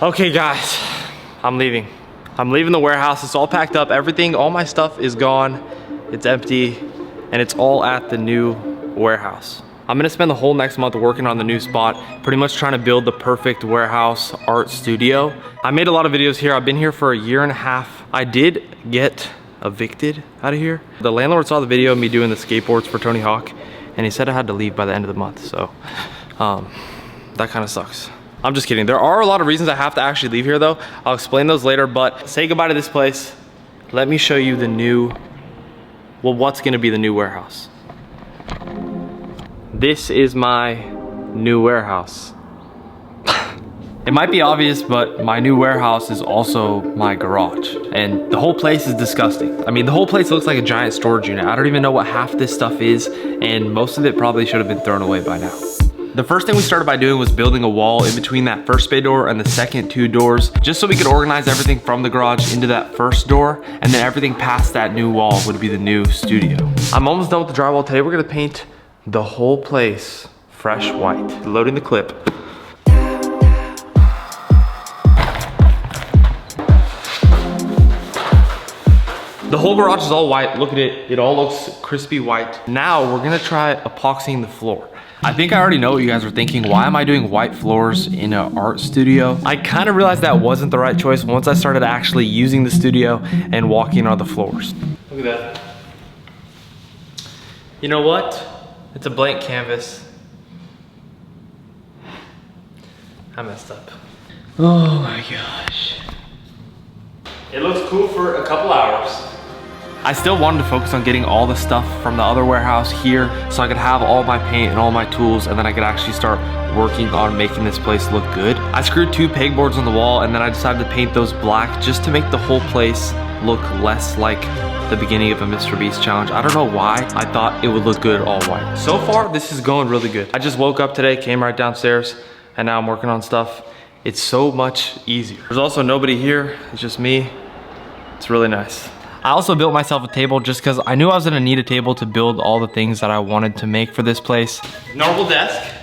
Okay guys, I'm leaving. I'm leaving the warehouse. It's all packed up. Everything, all my stuff is gone. It's empty and it's all at the new warehouse. I'm gonna spend the whole next month working on the new spot, pretty much trying to build the perfect warehouse art studio. I made a lot of videos here. I've been here for a year and a half. I did get evicted out of here. The landlord saw the video of me doing the skateboards for Tony Hawk and he said I had to leave by the end of the month. So that kind of sucks. I'm just kidding. There are a lot of reasons I have to actually leave here though. I'll explain those later, but say goodbye to this place. Let me show you the new, well, what's gonna be the new warehouse. This is my new warehouse. It might be obvious, but my new warehouse is also my garage. And the whole place is disgusting. I mean, the whole place looks like a giant storage unit. I don't even know what half this stuff is, and most of it probably should have been thrown away by now. The first thing we started by doing was building a wall in between that first bay door and the second two doors, just so we could organize everything from the garage into that first door, and then everything past that new wall would be the new studio. I'm almost done with the drywall. Today we're gonna paint the whole place fresh white. Loading the clip. The whole garage is all white. Look at it. It all looks crispy white. Now we're gonna try epoxying the floor. I think I already know what you guys are thinking. Why am I doing white floors in an art studio? I kind of realized that wasn't the right choice once I started actually using the studio and walking on the floors. Look at that. You know what? It's a blank canvas. I messed up. Oh my gosh. It looks cool for a couple hours. I still wanted to focus on getting all the stuff from the other warehouse here so I could have all my paint and all my tools, and then I could actually start working on making this place look good. I screwed 2 pegboards on the wall and then I decided to paint those black just to make the whole place look less like the beginning of a Mr. Beast challenge. I don't know why I thought it would look good all white. So far, this is going really good. I just woke up today, came right downstairs, and now I'm working on stuff. It's so much easier. There's also nobody here, it's just me. It's really nice. I also built myself a table just because I knew I was gonna need a table to build all the things that I wanted to make for this place. Normal desk.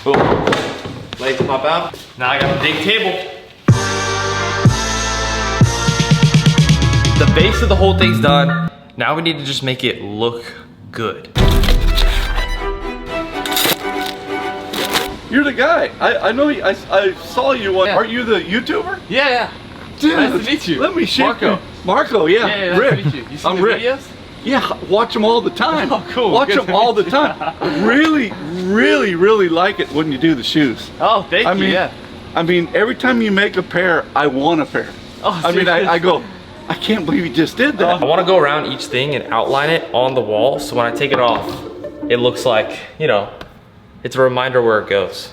Boom. Legs pop out. Now I got a big table. The base of the whole thing's done. Now we need to just make it look good. You're the guy. I know you, I saw you one. Yeah. Are you the YouTuber? Yeah, yeah. Dude, nice to meet you. Let me shake Marko. Marko, yeah. Yeah, Rick. nice to meet you. You see I'm the Rick. videos? Yeah, watch them all the time. Oh, cool. Watch Good them all the time. Really like it when you do the shoes. Oh, thank you. Yeah. I mean, every time you make a pair, I want a pair. Oh, I mean, I go, I can't believe you just did that. I want to go around each thing and outline it on the wall, so when I take it off, it looks like, you know, it's a reminder where it goes.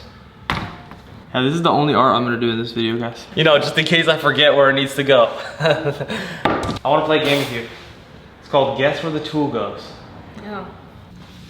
Now, this is the only art I'm gonna do in this video, guys. You know, just in case I forget where it needs to go. I wanna play a game with you. It's called Guess Where the Tool Goes. Oh,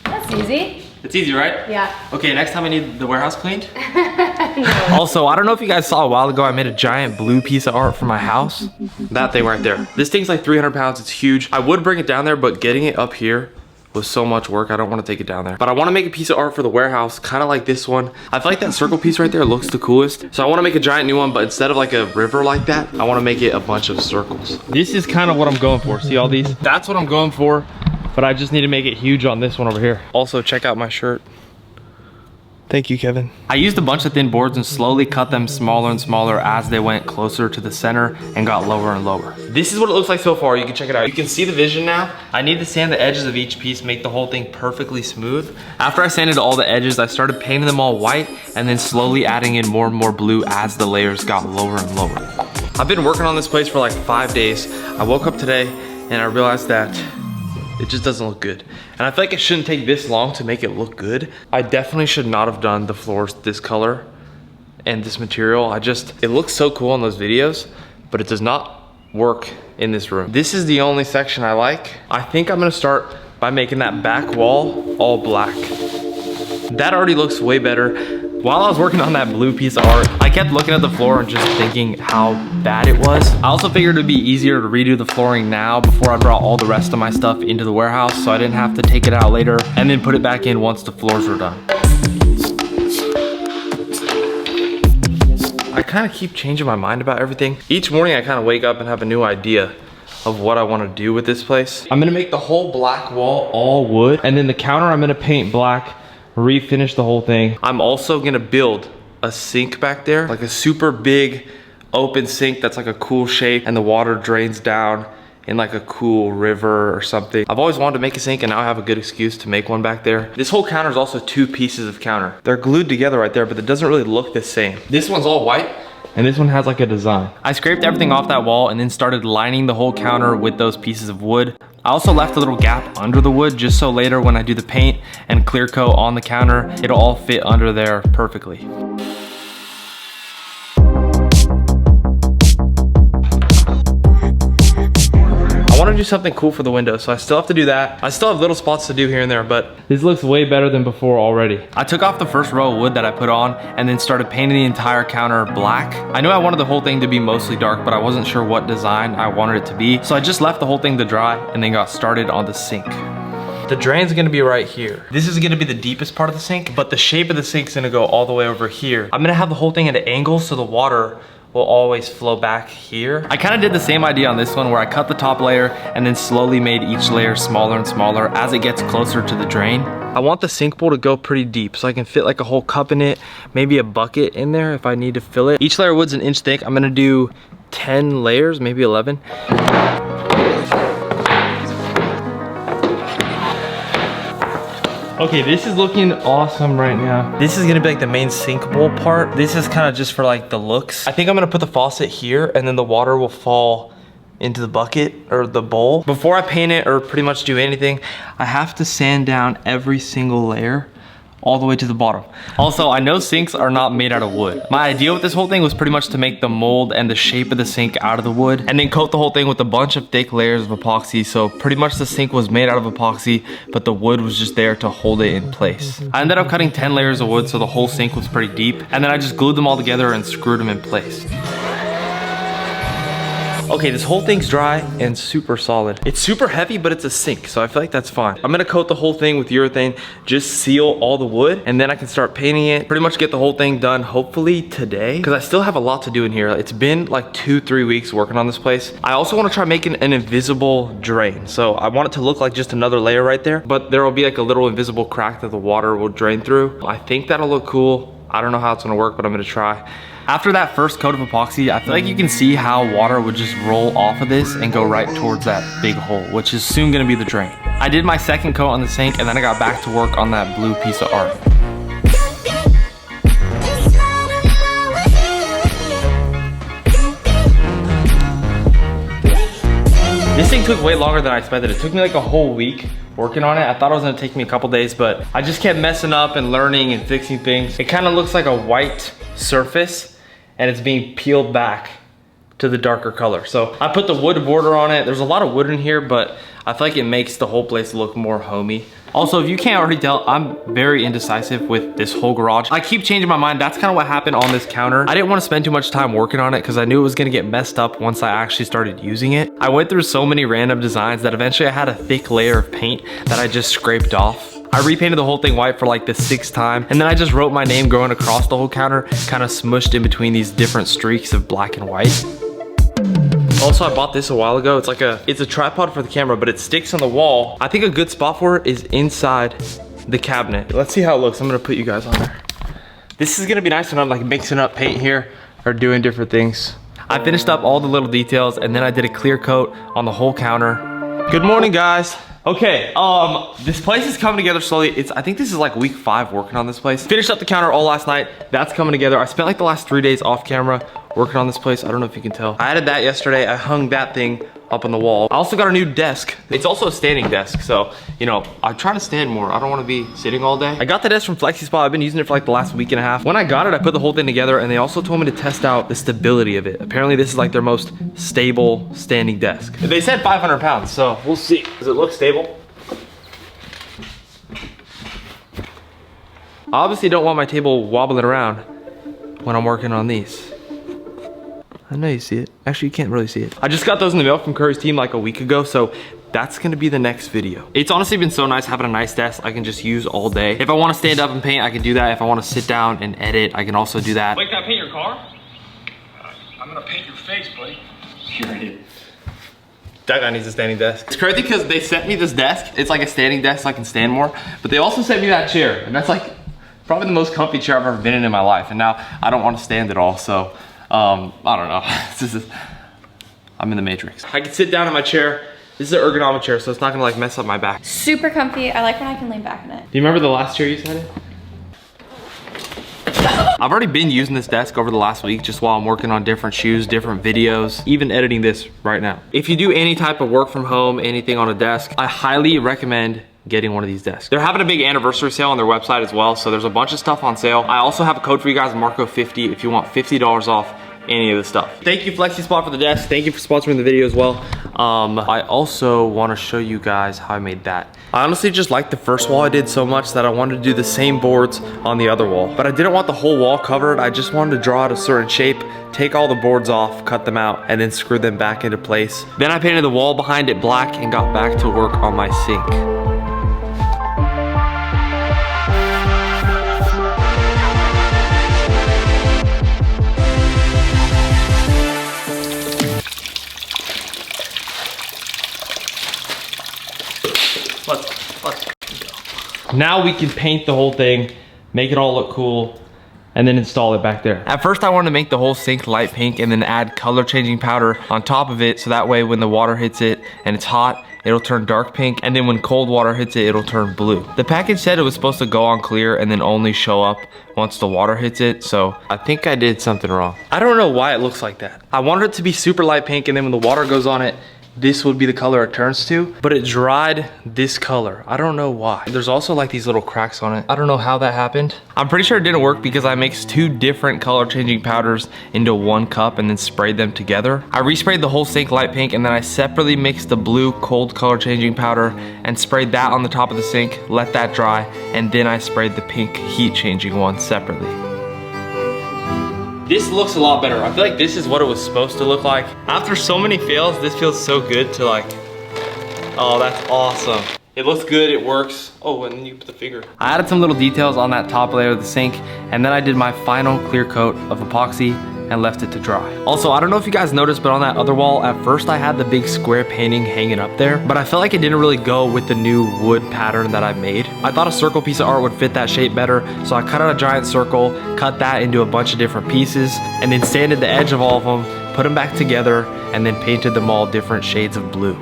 that's easy. It's easy, right? Yeah. Okay, next time I need the warehouse cleaned. No. Also, I don't know if you guys saw a while ago, I made a giant blue piece of art for my house. That thing right there. This thing's like 300 pounds, it's huge. I would bring it down there, but getting it up here was so much work, I don't want to take it down there. But I want to make a piece of art for the warehouse, kind of like this one. I feel like that circle piece right there looks the coolest. So I want to make a giant new one, but instead of like a river like that, I want to make it a bunch of circles. This is kind of what I'm going for. See all these? That's what I'm going for, but I just need to make it huge on this one over here. Also, check out my shirt. Thank you, Kevin. I used a bunch of thin boards and slowly cut them smaller and smaller as they went closer to the center and got lower and lower. This is what it looks like so far. You can check it out. You can see the vision now. I need to sand the edges of each piece, make the whole thing perfectly smooth. After I sanded all the edges, I started painting them all white and then slowly adding in more and more blue as the layers got lower and lower. I've been working on this place for like 5 days. I woke up today and I realized that it just doesn't look good. And I feel like it shouldn't take this long to make it look good. I definitely should not have done the floors this color and this material. It looks so cool in those videos, but it does not work in this room. This is the only section I like. I think I'm gonna start by making that back wall all black. That already looks way better. While I was working on that blue piece of art, I kept looking at the floor and just thinking how bad it was. I also figured it'd be easier to redo the flooring now before I brought all the rest of my stuff into the warehouse, so I didn't have to take it out later and then put it back in once the floors were done. I kind of keep changing my mind about everything. Each morning I kind of wake up and have a new idea of what I want to do with this place. I'm gonna make the whole black wall all wood, and then the counter I'm gonna paint black, refinish the whole thing. I'm also gonna build a sink back there, like a super big open sink that's like a cool shape, and the water drains down in like a cool river or something. I've always wanted to make a sink, and now I have a good excuse to make one back there. This whole counter is also 2 pieces of counter. They're glued together right there, but it doesn't really look the same. This one's all white, and this one has like a design. I scraped everything off that wall and then started lining the whole counter with those pieces of wood. I also left a little gap under the wood just so later when I do the paint and clear coat on the counter, it'll all fit under there perfectly. I want to do something cool for the windows, so I still have to do that. I still have little spots to do here and there, but this looks way better than before already. I took off the first row of wood that I put on and then started painting the entire counter black. I knew I wanted the whole thing to be mostly dark, but I wasn't sure what design I wanted it to be, so I just left the whole thing to dry and then got started on the sink. The drain's gonna be right here. This is gonna be the deepest part of the sink, but the shape of the sink's gonna go all the way over here. I'm gonna have the whole thing at an angle so the water will always flow back here. I kind of did the same idea on this one where I cut the top layer and then slowly made each layer smaller and smaller as it gets closer to the drain. I want the sink bowl to go pretty deep so I can fit like a whole cup in it, maybe a bucket in there if I need to fill it. Each layer of wood's an inch thick. I'm gonna do 10 layers, maybe 11. Okay, this is looking awesome right now. This is gonna be like the main sink bowl part. This is kind of just for like the looks. I think I'm gonna put the faucet here and then the water will fall into the bucket or the bowl. Before I paint it or pretty much do anything, I have to sand down every single layer all the way to the bottom. Also, I know sinks are not made out of wood. My idea with this whole thing was pretty much to make the mold and the shape of the sink out of the wood and then coat the whole thing with a bunch of thick layers of epoxy. So pretty much the sink was made out of epoxy, but the wood was just there to hold it in place. I ended up cutting 10 layers of wood so the whole sink was pretty deep, and then I just glued them all together and screwed them in place. Okay, this whole thing's dry and super solid. It's super heavy, but it's a sink, so I feel like that's fine. I'm gonna coat the whole thing with urethane, just seal all the wood, and then I can start painting it. Pretty much get the whole thing done, hopefully today, because I still have a lot to do in here. It's been like 2-3 weeks working on this place. I also wanna try making an invisible drain. So I want it to look like just another layer right there, but there will be like a little invisible crack that the water will drain through. I think that'll look cool. I don't know how it's gonna work, but I'm gonna try. After that first coat of epoxy, I feel like you can see how water would just roll off of this and go right towards that big hole, which is soon gonna be the drain. I did my second coat on the sink and then I got back to work on that blue piece of art. This thing took way longer than I expected. It took me like a whole week working on it. I thought it was gonna take me a couple days, but I just kept messing up and learning and fixing things. It kind of looks like a white surface and it's being peeled back to the darker color. So I put the wood border on it. There's a lot of wood in here, but I feel like it makes the whole place look more homey. Also, if you can't already tell, I'm very indecisive with this whole garage. I keep changing my mind. That's kind of what happened on this counter. I didn't want to spend too much time working on it because I knew it was going to get messed up once I actually started using it. I went through so many random designs that eventually I had a thick layer of paint that I just scraped off. I repainted the whole thing white for like the 6th time, and then I just wrote my name going across the whole counter, kind of smushed in between these different streaks of black and white. Also, I bought this a while ago. It's a tripod for the camera, but it sticks on the wall. I think a good spot for it is inside the cabinet. Let's see how it looks. I'm gonna put you guys on there. This is gonna be nice when I'm like mixing up paint here or doing different things. I finished up all the little details and then I did a clear coat on the whole counter. Good morning, guys. Okay, this place is coming together slowly. I think this is like week 5 working on this place. Finished up the counter all last night. That's coming together. I spent like the last 3 days off camera working on this place. I don't know if you can tell. I added that yesterday. I hung that thing up on the wall. I also got a new desk. It's also a standing desk, so, you know, I try to stand more. I don't want to be sitting all day. I got the desk from FlexiSpot. I've been using it for like the last week and a half. When I got it, I put the whole thing together, and they also told me to test out the stability of it. Apparently, this is like their most stable standing desk. They said 500 pounds, so we'll see. Does it look stable? I obviously don't want my table wobbling around when I'm working on these. I know you see it. Actually, you can't really see it. I just got those in the mail from Curry's team like a week ago, so that's gonna be the next video. It's honestly been so nice having a nice desk I can just use all day. If I wanna stand up and paint, I can do that. If I wanna sit down and edit, I can also do that. Wait, can I paint your car? I'm gonna paint your face, buddy. You're an idiot. That guy needs a standing desk. It's crazy because they sent me this desk. It's like a standing desk so I can stand more. But they also sent me that chair. And that's like probably the most comfy chair I've ever been in my life. And now I don't want to stand at all. So I don't know. I'm in the Matrix. I can sit down in my chair. This is an ergonomic chair, so it's not gonna like mess up my back. Super comfy. I like when I can lean back in it. Do you remember the last chair you sat in? I've already been using this desk over the last week just while I'm working on different shoes, different videos, even editing this right now. If you do any type of work from home, anything on a desk, I highly recommend getting one of these desks. They're having a big anniversary sale on their website as well, so there's a bunch of stuff on sale. I also have a code for you guys, Marko50, if you want $50 off any of the stuff. Thank you FlexiSpot for the desk. Thank you for sponsoring the video as well. I also want to show you guys how I made that. I honestly just liked the first wall I did so much that I wanted to do the same boards on the other wall. But I didn't want the whole wall covered. I just wanted to draw out a certain shape, take all the boards off, cut them out, and then screw them back into place. Then I painted the wall behind it black and got back to work on my sink. Now we can paint the whole thing, make it all look cool, and then install it back there. At first I wanted to make the whole sink light pink and then add color changing powder on top of it so that way when the water hits it and it's hot, it'll turn dark pink, and then when cold water hits it, it'll turn blue. The package said it was supposed to go on clear and then only show up once the water hits it, so I think I did something wrong. I don't know why it looks like that. I wanted it to be super light pink, and then when the water goes on it, this would be the color it turns to, but it dried this color. I don't know why. There's also like these little cracks on it. I don't know how that happened. I'm pretty sure it didn't work because I mixed 2 different color changing powders into 1 cup and then sprayed them together. I resprayed the whole sink light pink, and then I separately mixed the blue cold color changing powder and sprayed that on the top of the sink, let that dry, and then I sprayed the pink heat changing one separately. This looks a lot better. I feel like this is what it was supposed to look like. After so many fails, this feels so good to like, oh, that's awesome. It looks good, it works. Oh, and then you put the finger. I added some little details on that top layer of the sink, and then I did my final clear coat of epoxy and left it to dry. Also, I don't know if you guys noticed, but on that other wall, at first I had the big square painting hanging up there, but I felt like it didn't really go with the new wood pattern that I made. I thought a circle piece of art would fit that shape better, so I cut out a giant circle, cut that into a bunch of different pieces, and then sanded the edge of all of them, put them back together, and then painted them all different shades of blue.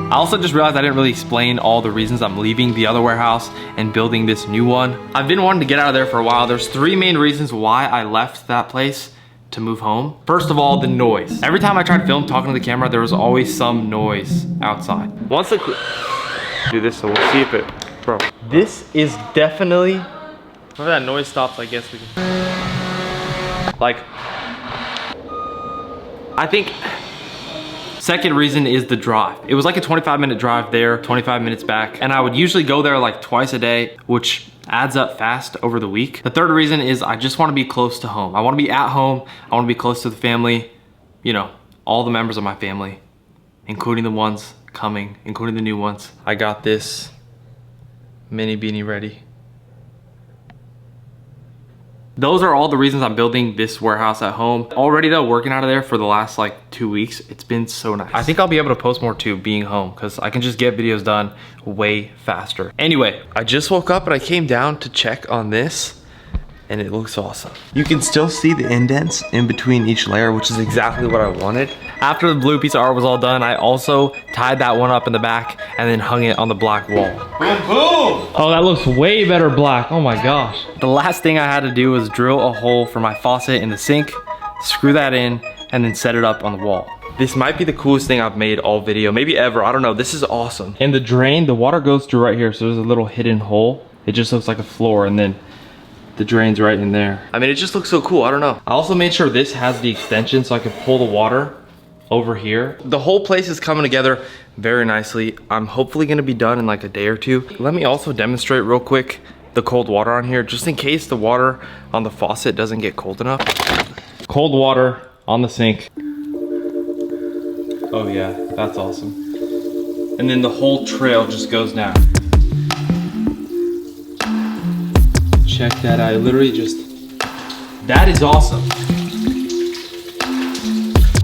I also just realized I didn't really explain all the reasons I'm leaving the other warehouse and building this new one. I've been wanting to get out of there for a while. There's 3 main reasons why I left that place to move home. First of all, the noise. Every time I tried to film talking to the camera, there was always some noise outside. Once the do this, so we'll see if it, bro. This is definitely, whenever that noise stops, I guess we can, like, I think, second reason is the drive. It was like a 25-minute drive there, 25 minutes back, and I would usually go there like twice a day, which adds up fast over the week. The third reason is I just want to be close to home. I want to be at home. I want to be close to the family, you know, all the members of my family, including the ones coming, including the new ones. I got this mini beanie ready. Those are all the reasons I'm building this warehouse at home. Already though, working out of there for the last like 2 weeks, it's been so nice. I think I'll be able to post more too being home because I can just get videos done way faster. Anyway, I just woke up and I came down to check on this and it looks awesome. You can still see the indents in between each layer, which is exactly what I wanted. After the blue piece of art was all done, I also tied that one up in the back and then hung it on the black wall. Boom! Oh, that looks way better black. Oh my gosh. The last thing I had to do was drill a hole for my faucet in the sink, screw that in, and then set it up on the wall. This might be the coolest thing I've made all video, maybe ever, I don't know. This is awesome. And the drain, the water goes through right here, so there's a little hidden hole. It just looks like a floor, and then the drain's right in there. I mean, it just looks so cool, I don't know. I also made sure this has the extension so I can pull the water over here. The whole place is coming together very nicely. I'm hopefully gonna be done in like a day or 2. Let me also demonstrate real quick the cold water on here, just in case the water on the faucet doesn't get cold enough. Cold water on the sink. Oh yeah, that's awesome. And then the whole trail just goes down. Check that out. Literally just, that is awesome.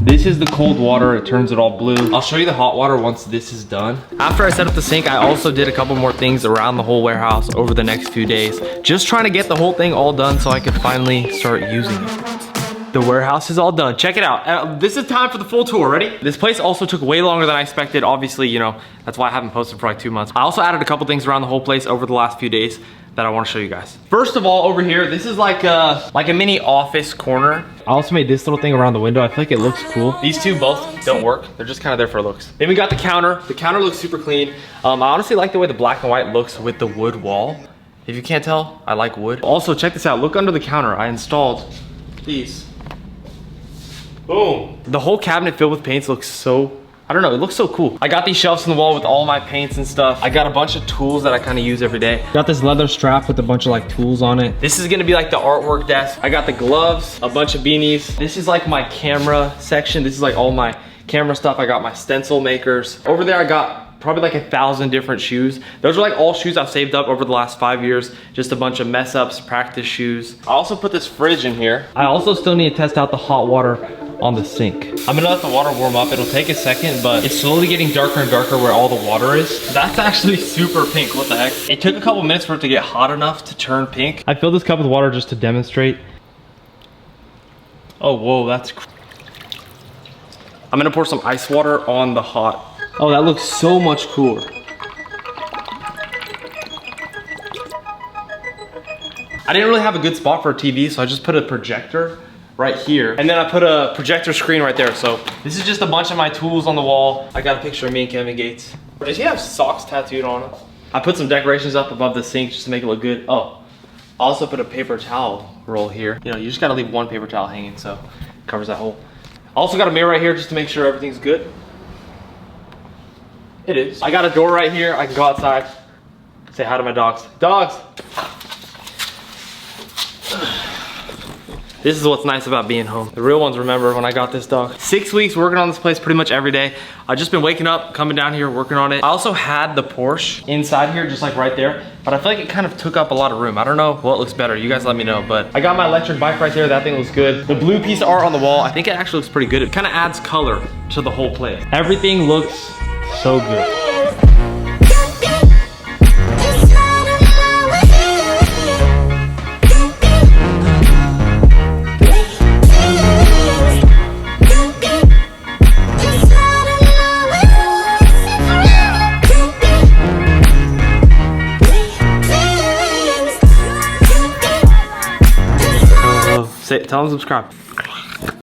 This is the cold water, it turns it all blue. I'll show you the hot water once this is done. After I set up the sink, I also did a couple more things around the whole warehouse over the next few days. Just trying to get the whole thing all done so I could finally start using it. The warehouse is all done. Check it out. This is time for the full tour. Ready? This place also took way longer than I expected. Obviously, you know, that's why I haven't posted for like 2 months. I also added a couple things around the whole place over the last few days that I want to show you guys. First of all, over here, this is like a mini office corner. I also made this little thing around the window. I feel like it looks cool. These two both don't work. They're just kind of there for looks. Then we got the counter. The counter looks super clean. I honestly like the way the black and white looks with the wood wall. If you can't tell, I like wood. Also, check this out. Look under the counter. I installed these. Boom. The whole cabinet filled with paints looks so, I don't know, it looks so cool. I got these shelves in the wall with all my paints and stuff. I got a bunch of tools that I kind of use every day. Got this leather strap with a bunch of like tools on it. This is gonna be like the artwork desk. I got the gloves, a bunch of beanies. This is like my camera section. This is like all my camera stuff. I got my stencil makers. Over there I got probably like 1,000 different shoes. Those are like all shoes I've saved up over the last 5 years. Just a bunch of mess ups, practice shoes. I also put this fridge in here. I also still need to test out the hot water on the sink. I'm gonna let the water warm up. It'll take a second, but it's slowly getting darker and darker where all the water is. That's actually super pink, what the heck? It took a couple minutes for it to get hot enough to turn pink. I filled this cup with water just to demonstrate. Oh, whoa, that's I'm gonna pour some ice water on the hot. Oh, that looks so much cooler. I didn't really have a good spot for a TV, so I just put a projector right here. And then I put a projector screen right there. So this is just a bunch of my tools on the wall. I got a picture of me and Kevin Gates. Does he have socks tattooed on him? I put some decorations up above the sink just to make it look good. Oh, I also put a paper towel roll here. You know, you just gotta leave one paper towel hanging so it covers that hole. Also got a mirror right here just to make sure everything's good. It is. I got a door right here. I can go outside, say hi to my dogs. Dogs! This is what's nice about being home. The real ones remember when I got this dog. 6 weeks working on this place pretty much every day. I've just been waking up, coming down here, working on it. I also had the Porsche inside here, just like right there, but I feel like it kind of took up a lot of room. I don't know what looks better. You guys let me know, but I got my electric bike right there. That thing looks good. The blue piece of art on the wall, I think it actually looks pretty good. It kind of adds color to the whole place. Everything looks so good. Tell them to subscribe.